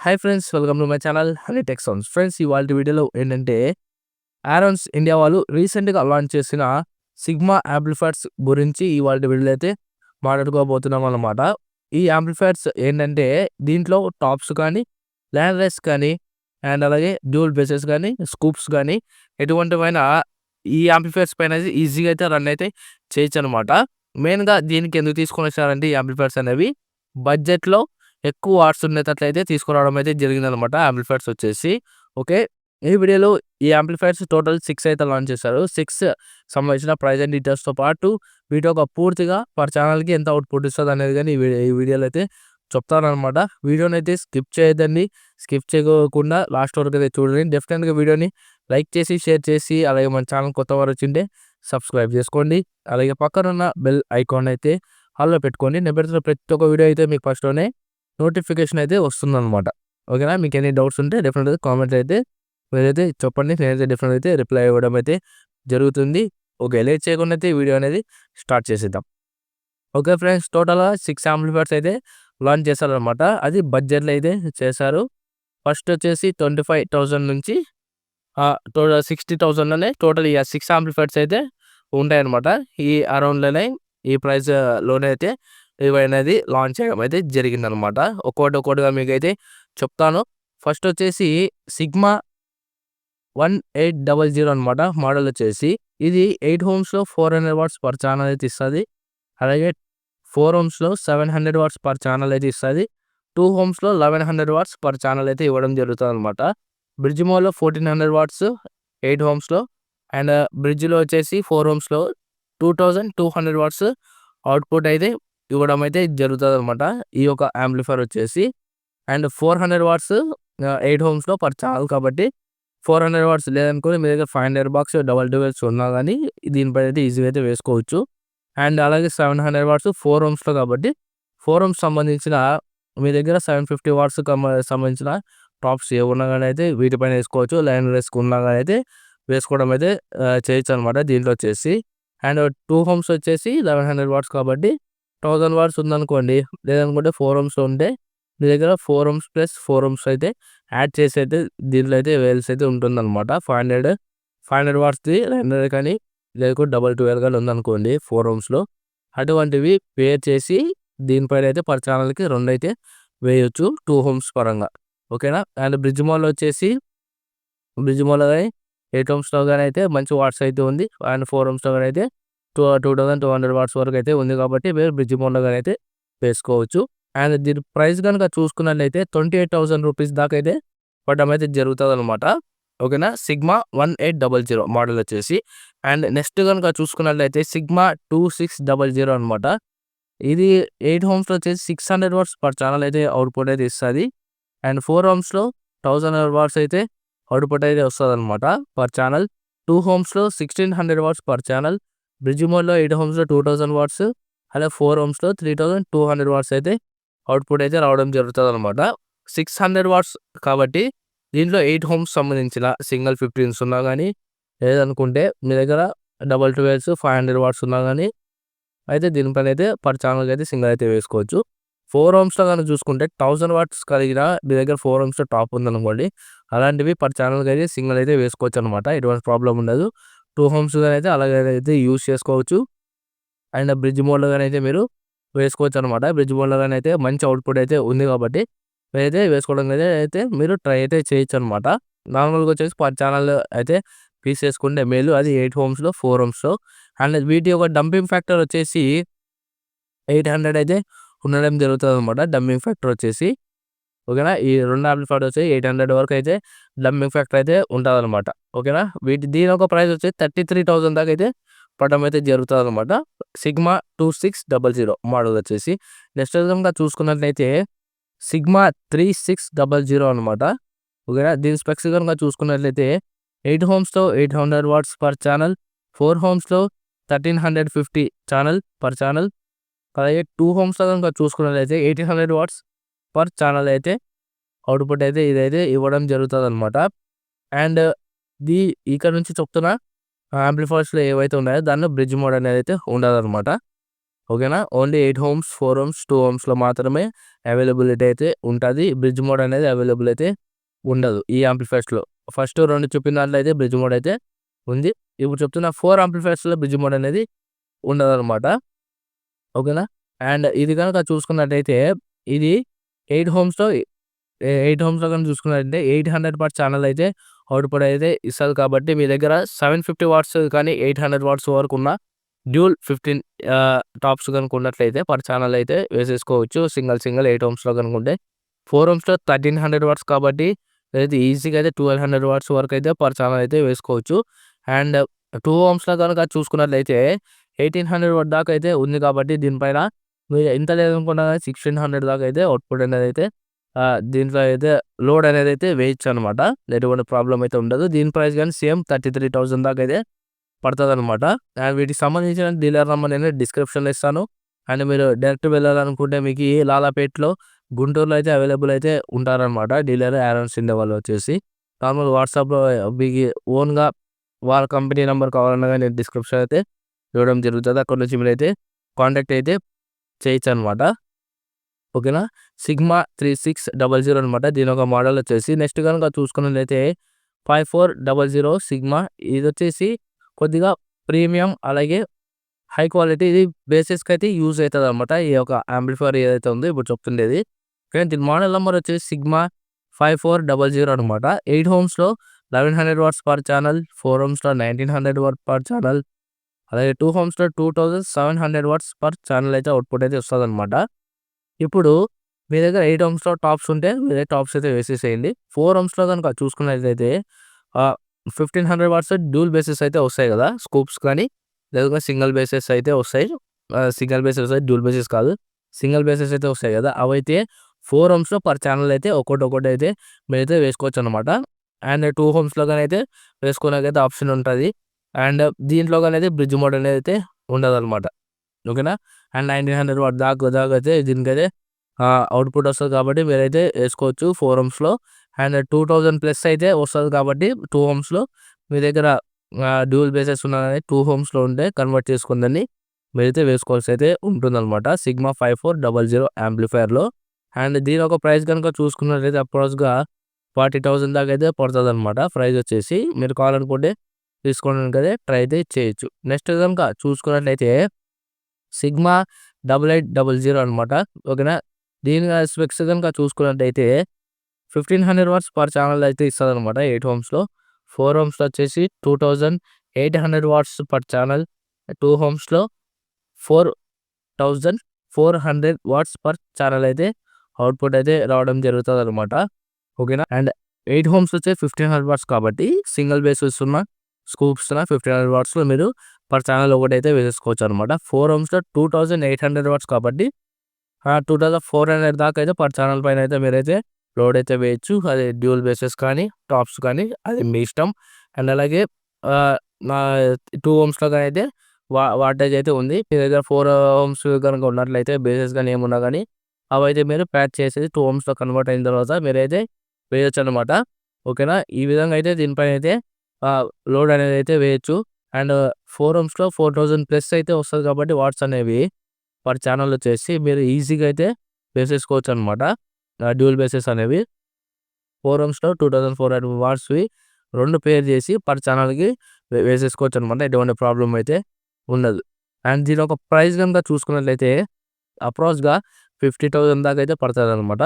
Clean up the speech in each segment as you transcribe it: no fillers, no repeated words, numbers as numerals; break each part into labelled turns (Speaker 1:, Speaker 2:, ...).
Speaker 1: Hi friends, welcome to my channel honey tech sounds. Friends, ఇవాళ వీడియోలో ఏంటంటే ఆరోన్స్ India వాళ్ళు రీసెంట్గా లాంచ్ చేసిన సిగ్మా యాంప్లిఫైర్స్ గురించి ఇవాళ వీడియోలో అయితే మాట్లాడుకోబోతున్నాం అన్నమాట. ఈ యాంప్లిఫైర్స్ ఏంటంటే దీంట్లో టాప్స్ కానీ, ల్యాండ్ రైస్ కానీ, అండ్ అలాగే డ్యూల్ బేసెస్ కానీ, స్కూప్స్ కానీ ఎటువంటివైనా ఈ యాంప్లిఫైర్స్ పైన ఈజీగా అయితే రన్ అయితే చేయొచ్చు అనమాట. మెయిన్గా దీనికి ఎందుకు తీసుకొని వచ్చారంటే ఈ యాంప్లిఫైర్స్ అనేవి బడ్జెట్లో ఎక్కువ వాట్స్ ఉండేటట్లయితే తీసుకురావడం అయితే జరిగిందనమాట. యాంప్లిఫైర్స్ వచ్చేసి ఓకే. ఈ వీడియోలో ఈ యాంప్లిఫైర్స్ టోటల్ 6 అయితే లాంచ్ చేశారు. 6 సంబంధించిన ప్రైస్ అండ్ డీటెయిల్స్తో పాటు వీడియో ఒక పూర్తిగా పర్ ఛానల్కి ఎంత అవుట్పుట్ ఇస్తుంది అనేది కానీ ఈ వీడియోలో అయితే చెప్తానమాట. వీడియోని అయితే స్కిప్ చేయొద్దండి. స్కిప్ చేయకుండా లాస్ట్ వరకు అయితే చూడండి. డెఫినెట్గా వీడియోని లైక్ చేసి, షేర్ చేసి, అలాగే మన ఛానల్ కొత్త వారు వచ్చింటే సబ్స్క్రైబ్ చేసుకోండి. అలాగే పక్కన ఉన్న బెల్ ఐకాన్ అయితే హాల్లో పెట్టుకోండి. నేను పెడుతున్న ప్రతి ఒక్క వీడియో అయితే మీకు ఫస్ట్లోనే నోటిఫికేషన్ అయితే వస్తుందన్నమాట. ఓకేనా? మీకు ఎన్ని డౌట్స్ ఉంటే డెఫినెట్గా కామెంట్ అయితే మీరైతే చెప్పండి. నేనైతే డెఫినెట్ అయితే రిప్లై ఇవ్వడం అయితే జరుగుతుంది. ఓకే, లేట్ చేయకుండా అయితే వీడియో అనేది స్టార్ట్ చేసేద్దాం. ఓకే ఫ్రెండ్స్, టోటల్గా 6 యాంప్లిఫైర్స్ అయితే లాంచ్ చేశారనమాట. అది బడ్జెట్లో అయితే చేశారు. ఫస్ట్ వచ్చేసి 25,000 నుంచి టోటల్ 60,000లోనే టోటల్ ఇక 6 యాంప్లిఫైర్స్ అయితే ఉంటాయన్నమాట. ఈ అరౌండ్లోనే ఈ ప్రైస్లోనే అయితే ఇవనేది లాంచ్ చేయడం అయితే జరిగిందనమాట. ఒక్కొక్కటిగా మీకు అయితే చెప్తాను. ఫస్ట్ వచ్చేసి సిగ్మా 1800 అనమాట. మోడల్ వచ్చేసి ఇది 8 ohmsలో 400 watts పర్ ఛానల్ అయితే ఇస్తుంది. అలాగే 4 ohmsలో 700 watts పర్ ఛానల్ అయితే ఇస్తుంది. 2 ohmsలో 1100 watts పర్ ఛానల్ అయితే ఇవ్వడం జరుగుతుంది అనమాట. బ్రిడ్జ్ మోడ్లో 1400 watts 8 ohmsలో, అండ్ బ్రిడ్జ్లో వచ్చేసి 4 ohmsలో 2200 watts అవుట్పుట్ అయితే ఇవ్వడం అయితే జరుగుతుంది అనమాట ఈ యొక్క యాంప్లిఫైర్ వచ్చేసి. అండ్ 400 watts 8 ohmsలో పర్ ఛానల్ కాబట్టి 400 watts లేదనుకోని మీ దగ్గర 500 bucks డబల్ డ్యూయల్స్ ఉన్నా కానీ దీనిపై అయితే ఈజీగా అయితే వేసుకోవచ్చు. అండ్ అలాగే 700 watts 4 ohmsలో కాబట్టి 4 ohms సంబంధించిన మీ దగ్గర 750 watts సంబంధించిన టాప్స్ ఏమున్నా కానీ అయితే వీటిపైన వేసుకోవచ్చు. లైన్ వేసుకున్నా కానీ అయితే వేసుకోవడం అయితే చేయొచ్చు అనమాట దీంట్లో వచ్చేసి. అండ్ 2 ohms వచ్చేసి 1100 watts కాబట్టి 1000 watts ఉందనుకోండి, లేదనుకుంటే 4 ohmsలో ఉంటే మీ దగ్గర 4 ohms ప్లస్ 4 ohms అయితే యాడ్ చేసి అయితే దీంట్లో అయితే వేల్స్ అయితే ఉంటుందన్నమాట. 500 wattsది 900 కానీ లేకపోతే 212 కానీ ఉందనుకోండి 4 ohmsలో, అటువంటివి పేర్ చేసి దీనిపైన అయితే పర్ ఛానల్కి 2 అయితే వేయొచ్చు 2 ohms పరంగా. ఓకేనా? అండ్ బ్రిడ్జ్ మోడ్లో వచ్చేసి బ్రిడ్జ్ మోడ్లో కానీ 8 ohmsలో కానీ అయితే మంచి వాట్స్ అయితే ఉంది. అండ్ 4 ohmsలో కానీ అయితే 2200 watts వరకు అయితే ఉంది కాబట్టి మీరు బ్రిడ్జ్ మోడ్లో కానీ అయితే వేసుకోవచ్చు. అండ్ దీని ప్రైస్ కనుక చూసుకున్నట్లయితే 28,000 రూపీస్ దాకా అయితే పడడం అయితే జరుగుతుంది అనమాట. ఓకేనా? సిగ్మా 1800 మోడల్ వచ్చేసి. అండ్ నెక్స్ట్ కనుక చూసుకున్నట్లయితే సిగ్మా 2600 అనమాట. ఇది 8 ohmsలో వచ్చేసి 600 watts పర్ ఛానల్ అయితే అవుట్పుట్ అయితే ఇస్తుంది. అండ్ 4 ohmsలో 1000 watts అయితే అవుట్పుట్ అయితే వస్తుంది అనమాట per channel. 2 ohmsలో 1600 watts per channel. Bridge మోడ్లో 8 ohmsలో 2000 watts, అలాగే 4 ohmsలో 3200 watts అయితే అవుట్పుట్ అయితే రావడం జరుగుతుంది అనమాట. 600 watts కాబట్టి దీంట్లో 8 ohms సంబంధించిన సింగిల్ 15s ఉన్నా కానీ, లేదనుకుంటే మీ దగ్గర 212s 500 watts ఉన్నా కానీ అయితే దీనిపైన అయితే పర్ ఛానల్కి అయితే సింగిల్ అయితే వేసుకోవచ్చు. 4 ohmsలో కానీ చూసుకుంటే 1000 watts కలిగిన మీ దగ్గర 4 ohmsలో టాప్ ఉందనుకోండి, అలాంటివి పర్ ఛానల్కి అయితే సింగిల్ అయితే వేసుకోవచ్చు అనమాట. ఎటువంటి ప్రాబ్లం ఉండదు. 2 ohms కానీ అయితే అలాగే అయితే యూజ్ చేసుకోవచ్చు. అండ్ బ్రిడ్జ్ మోడ్లో కానీ అయితే మీరు వేసుకోవచ్చు అనమాట. బ్రిడ్జ్ మోడ్లో కానీ అయితే మంచి అవుట్పుట్ అయితే ఉంది కాబట్టి అయితే వేసుకోవడం అయితే మీరు ట్రై అయితే చేయొచ్చు అనమాట. నార్మల్గా వచ్చేసి పర్ ఛానల్ అయితే పీస్ వేసుకుంటే మేలు. అది 8 ohmsలో 4 ohmsలో. అండ్ వీటి యొక్క డంపింగ్ ఫ్యాక్టర్ వచ్చేసి 800 అయితే ఉండడం జరుగుతుంది అనమాట డంపింగ్ ఫ్యాక్టర్ వచ్చేసి. ఓకేనా? ఈ 2 యాంప్లిఫైర్ వచ్చి 800 వరకు అయితే డంపింగ్ ఫ్యాక్టర్ అయితే ఉంటుంది అనమాట. ఓకేనా? దీని ఒక ప్రైస్ వచ్చి 33,000 దాకా అయితే పడడం అయితే జరుగుతుంది అనమాట. సిగ్మా 2600 మోడల్ వచ్చేసి. నెక్స్ట్ విధంగా చూసుకున్నట్లయితే సిగ్మా 3600 అనమాట. ఓకేనా? దీని స్పెక్స్ కనుక చూసుకున్నట్లయితే 8 ohmsలో 800 watts per channel, 4 ohmsలో 1350 channel per channel, అలాగే 2 ohmsలో కనుక చూసుకున్నట్లయితే 1800 watts పర్ ఛానల్ అయితే అవుట్పుట్ అయితే ఇదైతే ఇవ్వడం జరుగుతుంది అనమాట. అండ్ ఇక్కడ నుంచి చెప్తున్న యాంప్లిఫైర్స్లో ఏవైతే ఉన్నాయో దానిలో బ్రిడ్జ్ మోడ్ అనేది అయితే ఉండదు అనమాట. ఓకేనా. ఓన్లీ 8 ohms, 4 ohms, 2 ohmsలో మాత్రమే అవైలబిలిటీ అయితే ఉంటుంది. బ్రిడ్జ్ మోడ్ అనేది అవైలబుల్ అయితే ఉండదు ఈ యాంప్లిఫైర్స్లో. ఫస్ట్ 2 చెప్పిన దాంట్లో అయితే బ్రిడ్జ్ మోడ్ అయితే ఉంది. ఇప్పుడు చెప్తున్న 4 యాంప్లిఫైర్స్లో బ్రిడ్జ్ మోడ్ అనేది ఉండదన్నమాట. ఓకేనా. అండ్ ఇది కనుక చూసుకున్నట్టయితే ఇది 8 ohmsలో 8 ohmsలో కనుక చూసుకున్నట్టయితే 800 వాట్స్ ఛానల్ అయితే అవుట్‌పుట్ అయితే ఇస్తది. కాబట్టి మీ దగ్గర 750 వాట్స్ కానీ 800 వాట్స్ వరకు ఉన్న డ్యూల్ 15 టాప్స్ కనుక ఉన్నట్లయితే పర్ ఛానల్ అయితే వేసేసుకోవచ్చు. సింగిల్ 8 ohmsలో కనుక ఉంటే. 4 ohmsలో 1300 వాట్స్ కాబట్టి అయితే ఈజీగా అయితే 1200 వాట్స్ వరకు అయితే పర్ ఛానల్ అయితే వేసుకోవచ్చు. అండ్ 2 ohmsలో కనుక చూసుకున్నట్లయితే 1800 వాట్ దాకా అయితే ఉంది. కాబట్టి దీనిపైన మీరు ఎంత లేదనుకున్నా కానీ 1600 దాకా అయితే అవుట్‌పుట్ అనేది అయితే దీంట్లో అయితే లోడ్ అనేది అయితే వేయొచ్చు అనమాట. ఎటువంటి ప్రాబ్లమ్ అయితే ఉండదు. దీని ప్రైస్ కానీ సేమ్ 33,000 దాకా అయితే పడతదనమాట. అండ్ వీటికి సంబంధించిన డీలర్ నెంబర్ నేను డిస్క్రిప్షన్‌లో ఇస్తాను. అండ్ మీరు డైరెక్ట్ వెళ్ళాలనుకుంటే మీకు లాలాపేట్‌లో, గుంటూరులో అయితే అవైలబుల్ అయితే ఉంటారనమాట. డీలర్ ఆరన్స్ ఇండియా వాళ్ళు వచ్చేసి. నార్మల్ వాట్సాప్‌లో మీకు ఓన్‌గా వాళ్ళ కంపెనీ నెంబర్ కావాలన్నా కానీ నేను డిస్క్రిప్షన్ అయితే ఇవ్వడం జరుగుతుంది. అక్కడ నుంచి మీరైతే కాంటాక్ట్ అయితే చేయొచ్చు అనమాట. ఓకేనా. సిగ్మా 3600 అనమాట. దీని ఒక మోడల్ వచ్చేసి. నెక్స్ట్ కనుక చూసుకున్నట్లయితే 5400 సిగ్మా. ఇది వచ్చేసి కొద్దిగా ప్రీమియం అలాగే హై క్వాలిటీ. ఇది బేసిస్‌కి అయితే యూజ్ అవుతుంది అనమాట. ఈ యొక్క యాంప్లిఫైర్ ఏదైతే ఉందో ఇప్పుడు చెప్తుండేది. కానీ దీని మోడల్ నెంబర్ వచ్చేసి సిగ్మా 5400 అనమాట. 8 ohmsలో 1100 వాట్స్ పర్ ఛానల్, 4 ohmsలో 1900 వాట్ పర్ ఛానల్, అలాగే 2 ohmsలో 2700 వాట్స్ పర్ ఛానల్ అయితే అవుట్‌పుట్ అయితే వస్తదనమాట. ఇప్పుడు మీ దగ్గర 8 ohmsలో టాప్స్ ఉంటే మీరే టాప్స్ అయితే వేసేసేయండి. 4 ohmsలో కనుక చూసుకున్నట్లయితే 1500 వాట్స్ డ్యూల్ బేసెస్ అయితే వస్తాయి కదా, స్కూప్స్ కానీ లేదంటే సింగిల్ బేసెస్ అయితే వస్తాయి. సింగిల్ బేసెస్ డ్యూల్ బేసెస్ కాదు, సింగిల్ బేసెస్ అయితే వస్తాయి కదా, అవైతే 4 ohmsలో పర్ ఛానల్ అయితే ఒక్కొక్కటి అయితే మీరైతే వేసుకోవచ్చు అనమాట. అండ్ 2 ohmsలో కానీ అయితే వేసుకోవడానికైతే ఆప్షన్ ఉంటుంది. అండ్ దీంట్లో కానీ అయితే బ్రిడ్జ్ మోడ్ అనేది అయితే ఉండదన్నమాట. ఓకేనా. అండ్ 1900 వాట్ దాకా అయితే దీనికైతే అవుట్‌పుట్ వస్తది కాబట్టి మీరైతే వేసుకోవచ్చు 4 ohmsలో. అండ్ 2000 ప్లస్ అయితే వస్తది కాబట్టి 2 ohmsలో మీ దగ్గర డ్యూయల్ బేసెస్ ఉన్న 2 ohmsలో ఉంటే కన్వర్ట్ చేసుకుందని మీరైతే వేసుకోవాల్సి అయితే ఉంటుందన్నమాట. సిగ్మా 5400 యాంప్లిఫైర్‌లో. అండ్ దీని ఒక ప్రైస్ కనుక చూసుకున్నట్లయితే అప్రాక్స్‌గా 40,000 దాకా అయితే పడతదన్నమాట. ప్రైస్ వచ్చేసి మీరు కావాలనుకుంటే తీసుకోవడానికి అయితే ట్రై అయితే చేయొచ్చు. నెక్స్ట్ కనుక చూసుకున్నట్లయితే సిగ్మా 8800 అనమాట. ఓకేనా. దీని స్పెక్స్ కనుక చూసుకున్నట్టయితే 1500 వాట్స్ పర్ ఛానల్ అయితే ఇస్తదనమాట 8 ohmsలో. 4 ohmsలో వచ్చేసి 2800 వాట్స్ పర్ ఛానల్, 2 ohmsలో 4400 వాట్స్ పర్ ఛానల్ అయితే అవుట్‌పుట్ అయితే రావడం జరుగుతదనమాట. ఓకేనా. అండ్ 8 ohms వచ్చేసి 1500 వాట్స్ కాబట్టి సింగిల్ బేసెస్ ఉన్న స్కూప్స్ 1500 వాట్స్‌లో మీరు పర్ ఛానల్ ఒకటైతే వేసేసుకోవచ్చు అనమాట. 4 ohmsలో 2800 వాట్స్ కాబట్టి 2400 దాకా అయితే పర్ ఛానల్ పైన అయితే మీరైతే లోడ్ అయితే వేయొచ్చు. అది డ్యూయల్ బేసెస్ కానీ టాప్స్ కానీ అది మీ ఇష్టం. అండ్ అలాగే నా 2 ohmsలో కానీ అయితే వాటేజ్ అయితే ఉంది. మీ దగ్గర 4 ohms కనుక ఉన్నట్లయితే బేసెస్ కానీ ఏమున్నా కానీ అవైతే మీరు ప్యాచ్ చేసేసి 2 ohmsలో కన్వర్ట్ అయిన తర్వాత మీరైతే వేయొచ్చు అనమాట. ఓకేనా. ఈ విధంగా అయితే దీనిపైన అయితే లోడ్ అనేది అయితే వేయొచ్చు. అండ్ 4 ohmsలో 4000 ప్లస్ అయితే వస్తది కాబట్టి వాట్స్ అనేవి పర్ ఛానల్ వచ్చేసి మీరు ఈజీగా అయితే వేసేసుకోవచ్చు అనమాట. డ్యూయల్ బేసెస్ అనేవి 4 ohmsలో 2400 వాట్స్‌వి 2 పేర్ చేసి పర్ ఛానల్‌కి వేసేసుకోవచ్చు అనమాట. ఎటువంటి ప్రాబ్లమ్ అయితే ఉండదు. అండ్ దీని ఒక ప్రైస్ కనుక చూసుకున్నట్లయితే అప్రాక్స్‌గా 50,000 దాకా అయితే పడతదనమాట.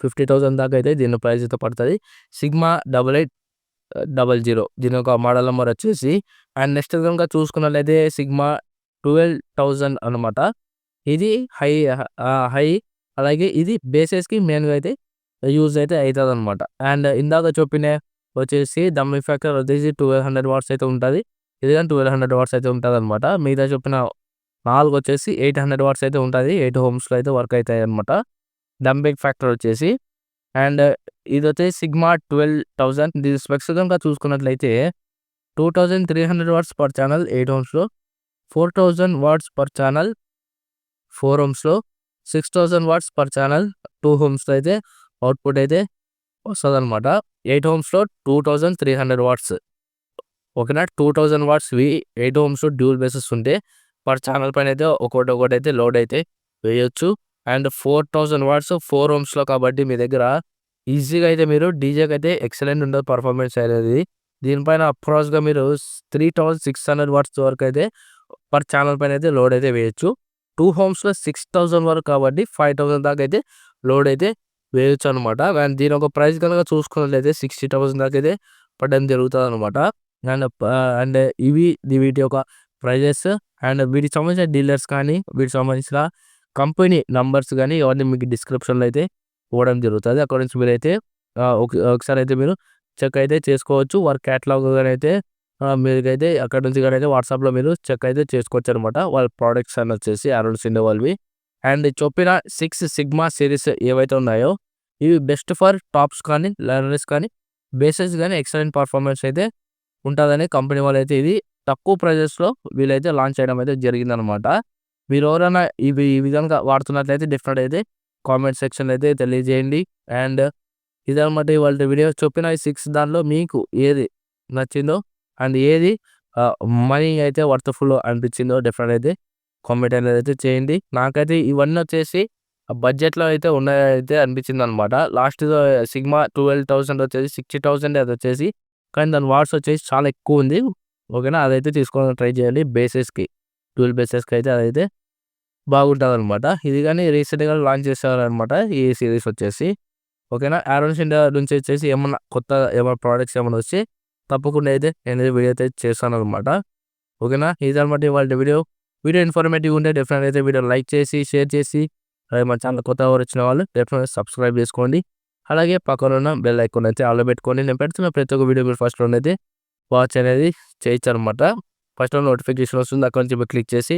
Speaker 1: 50,000 దాకా అయితే దీని ప్రైస్ అయితే పడతది. సిగ్మా 8800 దీని ఒక మోడల్ నెంబర్ వచ్చేసి. అండ్ నెక్స్ట్ కనుక చూసుకున్నట్లయితే సిగ్మా 12,000 అనమాట. ఇది హై అలాగే ఇది బేసెస్‌కి మెయిన్‌గా అయితే యూజ్ అయితే అయితదనమాట. అండ్ ఇందాక చెప్పిన వచ్చేసి డమ్మీ ఫ్యాక్టర్ వచ్చేసి 1200 వాట్స్ అయితే ఉంటది. ఇది గాని 1200 వాట్స్ అయితే ఉంటదనమాట. మిగతా చెప్పిన 4 వచ్చేసి 800 వాట్స్ అయితే ఉంటది. 8 ohmsలో అయితే వర్క్ అయితాయన్నమాట. డంపింగ్ ఫ్యాక్టర్ వచ్చేసి. అండ్ ఇది వచ్చేసి సిగ్మా 12,000 దీని స్పెక్స్ కనుక చూసుకున్నట్లయితే 2300 వాట్స్ పర్ ఛానల్ 8 ohmsలో, 4000 వాట్స్ పర్ ఛానల్ 4 ohmsలో, 6000 వాట్స్ పర్ ఛానల్ 2 ohmsలో అయితే అవుట్‌పుట్ అయితే వస్తదనమాట. 8 ohmsలో 2300 వాట్స్. ఓకేనా. 2000 వాట్స్‌వి 8 ohmsలో డ్యూయల్ బేసెస్ ఉంటే పర్ ఛానల్ పైన అయితే ఒకటైతే లోడ్ అయితే వేయొచ్చు. అండ్ 4000 వాట్స్ 4 ohmsలో కాబట్టి మీ దగ్గర ఈజీగా అయితే మీరు డీజేకి అయితే ఎక్సలెంట్ ఉంటుంది పర్ఫార్మెన్స్ అనేది. దీనిపైన అప్రాక్స్గా మీరు 3600 వాట్స్ వరకు అయితే పర్ ఛానల్ పైన అయితే లోడ్ అయితే వేయొచ్చు. 2 ohmsలో 6000 వరకు కాబట్టి 5000 దాకా అయితే లోడ్ అయితే వేయొచ్చు అనమాట. అండ్ దీని ఒక ప్రైస్ కనుక చూసుకున్నట్లయితే 60,000 దాకా అయితే పడడం జరుగుతుంది అనమాట. అండ్ ఇవి వీటి యొక్క ప్రైజెస్. అండ్ వీటికి సంబంధించిన డీలర్స్ కానీ వీటికి సంబంధించిన కంపెనీ నంబర్స్ కానీ ఇవన్నీ మీకు డిస్క్రిప్షన్లో అయితే ఇవ్వడం జరుగుతుంది. అక్కడ నుంచి మీరైతే ఒకసారి అయితే మీరు చెక్ అయితే చేసుకోవచ్చు. వర్క్ క్యాటలాగ్ కానీ అయితే మీకైతే అక్కడ నుంచి కానీ అయితే వాట్సాప్లో మీరు చెక్ అయితే చేసుకోవచ్చు అనమాట. వాళ్ళ ప్రోడక్ట్స్ అని వచ్చేసి అరౌండ్ సిండే వాళ్ళవి. అండ్ చెప్పిన 6 సిగ్మా సిరీస్ ఏవైతే ఉన్నాయో ఇవి బెస్ట్ ఫర్ టాప్స్ కానీ లర్నర్స్ కానీ బేసెస్ కానీ ఎక్సలెంట్ పర్ఫార్మెన్స్ అయితే ఉంటుందని కంపెనీ వాళ్ళు అయితే ఇది తక్కువ ప్రైజెస్లో వీళ్ళైతే లాంచ్ చేయడం అయితే జరిగిందనమాట. మీరు ఎవరైనా ఈ విధంగా వాడుతున్నట్లయితే డెఫినెట్ అయితే కామెంట్ సెక్షన్లో అయితే తెలియజేయండి. అండ్ ఇదన్నమాట ఇవాళ వీడియో. చెప్పిన ఈ 6 దానిలో మీకు ఏది నచ్చిందో అండ్ ఏది మనీ అయితే వర్త్ఫుల్ అనిపించిందో డెఫినెట్ అయితే కామెంట్ అనేది అయితే చేయండి. నాకైతే ఇవన్నీ వచ్చేసి బడ్జెట్లో అయితే ఉన్నాయైతే అనిపించింది అనమాట. లాస్ట్ సిగ్మా 12,000 వచ్చేసి 60,000 అది వచ్చేసి, కానీ దాని వాట్స్ వచ్చేసి చాలా ఎక్కువ ఉంది. ఓకేనా, అదైతే తీసుకోవడానికి ట్రై చేయండి. బేసెస్కి 12 బేసెస్కి అయితే అదైతే బాగుంటుంది అనమాట. ఇది కానీ రీసెంట్గా లాంచ్ చేశారనమాట ఈ సిరీస్ వచ్చేసి. ఓకేనా, ఆరోన్స్ ఇండియా నుంచి వచ్చేసి ఏమన్నా కొత్త ప్రోడక్ట్స్ ఏమైనా వచ్చి తప్పకుండా అయితే నేను వీడియో అయితే చేస్తాను అనమాట. ఓకేనా, ఇదనమాట ఇవాళ వీడియో. ఇన్ఫర్మేటివ్ ఉంటే డెఫినెట్ అయితే వీడియో లైక్ చేసి షేర్ చేసి అలాగే మన ఛానల్ కొత్తగా వచ్చిన వాళ్ళు డెఫినెట్గా సబ్స్క్రైబ్ చేసుకోండి. అలాగే పక్కన ఉన్న బెల్ ఐకాన్ అయితే ఆల్లో పెట్టుకోండి. నేను పెడుతున్న ప్రతి ఒక్క వీడియో మీరు ఫస్ట్లో అయితే వాచ్ అనేది చేయొచ్చు అనమాట. ఫస్ట్లో నోటిఫికేషన్ వస్తుంది, అక్కడ నుంచి మీరు క్లిక్ చేసి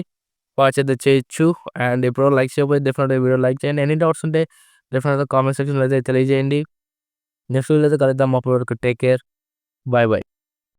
Speaker 1: వాచ్ అయితే చేయొచ్చు. అండ్ ఇప్పుడు లైక్ చేయకపోతే డెఫినెట్గా వీడియో లైక్ చేయండి. ఎనీ డౌట్స్ ఉంటే డెఫినెట్గా కామెంట్ సెక్షన్లో అయితే తెలియజేయండి. నెక్స్ట్ వీడియో అయితే కలుద్దాం. అప్పటి వరకు టేక్ కేర్. Bye bye.